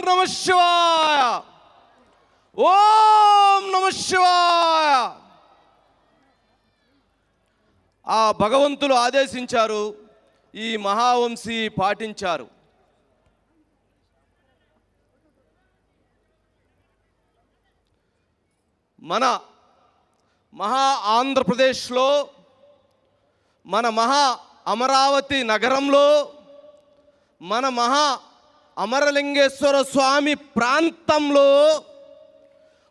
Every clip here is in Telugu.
నమః శివాయ, ఓం నమః శివాయ. ఆ భగవంతులు ఆదేశించారు, ఈ మహావంశీ పాటించారు. మన మహా ఆంధ్రప్రదేశ్లో, మన మహా అమరావతి నగరంలో, మన మహా అమరలింగేశ్వర స్వామి ప్రాంతంలో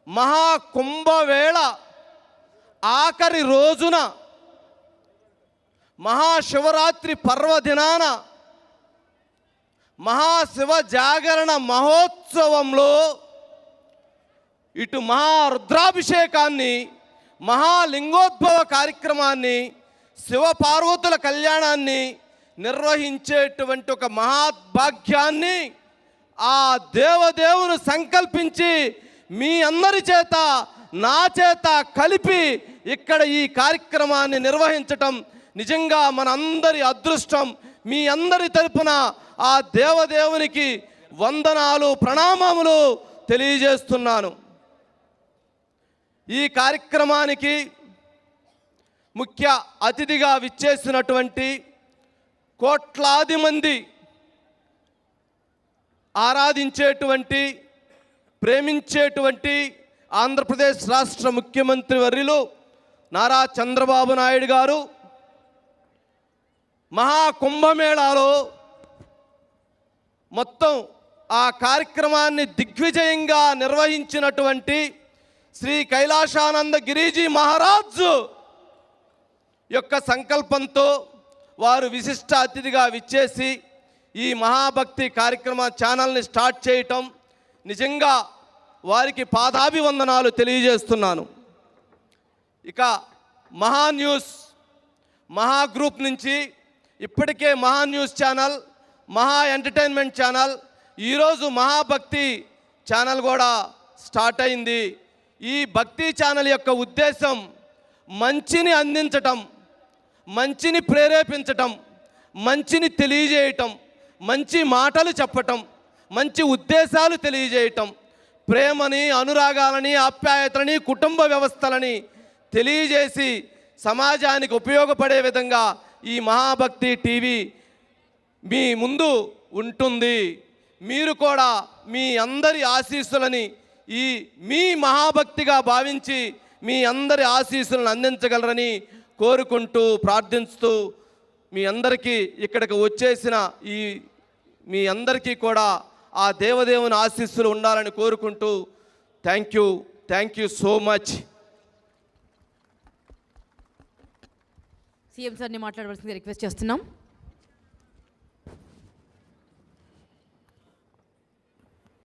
మహాకుంభవేళ ఆఖరి రోజున మహాశివరాత్రి పర్వదినాన మహాశివ జాగరణ మహోత్సవంలో ఇటు మహారుద్రాభిషేకాన్ని, మహాలింగోద్భవ కార్యక్రమాన్ని, శివపార్వతుల కళ్యాణాన్ని నిర్వహించేటువంటి ఒక మహాభాగ్యాన్ని ఆ దేవదేవుని సంకల్పించి మీ అందరి చేత, నా చేత కలిపి ఇక్కడ ఈ కార్యక్రమాన్ని నిర్వహించటం నిజంగా మనందరి అదృష్టం. మీ అందరి తరపున ఆ దేవదేవునికి వందనాలు, ప్రణామములు తెలియజేస్తున్నాను. ఈ కార్యక్రమానికి ముఖ్య అతిథిగా విచ్చేసినటువంటి కోట్లాది మంది ఆరాధించేటువంటి, ప్రేమించేటువంటి ఆంధ్రప్రదేశ్ రాష్ట్ర ముఖ్యమంత్రి వర్యులు నారా చంద్రబాబు నాయుడు గారు మహాకుంభమేళాలో మొత్తం ఆ కార్యక్రమాన్ని దిగ్విజయంగా నిర్వహించినటువంటి శ్రీ కైలాసానంద గిరిజీ మహారాజు యొక్క సంకల్పంతో వారు విశిష్ట అతిథిగా విచ్చేసి ఈ మహాభక్తి కార్యక్రమ ఛానల్ని స్టార్ట్ చేయటం నిజంగా వారికి పాదాభివందనాలు తెలియజేస్తున్నాను. ఇక మహా న్యూస్, మహా గ్రూప్ నుంచి ఇప్పటికే మహా న్యూస్ ఛానల్, మహా ఎంటర్టైన్మెంట్ ఛానల్, ఈరోజు మహాభక్తి ఛానల్ కూడా స్టార్ట్ అయింది. ఈ భక్తి ఛానల్ యొక్క ఉద్దేశం మంచిని అందించటం, మంచిని ప్రేరేపించటం, మంచిని తెలియజేయటం, మంచి మాటలు చెప్పటం, మంచి ఉద్దేశాలు తెలియజేయటం, ప్రేమని, అనురాగాలని, ఆప్యాయతలని, కుటుంబ వ్యవస్థలని తెలియజేసి సమాజానికి ఉపయోగపడే విధంగా ఈ మహాభక్తి టీవీ మీ ముందు ఉంటుంది. మీరు కూడా మీ అందరి ఆశీస్సులని ఈ మీ మహాభక్తిగా భావించి మీ అందరి ఆశీస్సులను అందించగలరని కోరుకుంటూ, ప్రార్థిస్తూ మీ అందరికీ ఇక్కడికి వచ్చేసిన మీ అందరికీ కూడా ఆ దేవదేవుని ఆశీస్సులు ఉండాలని కోరుకుంటూ thank you so much. CM సార్ని మాట్లాడవలసింది రిక్వెస్ట్ చేస్తున్నాం.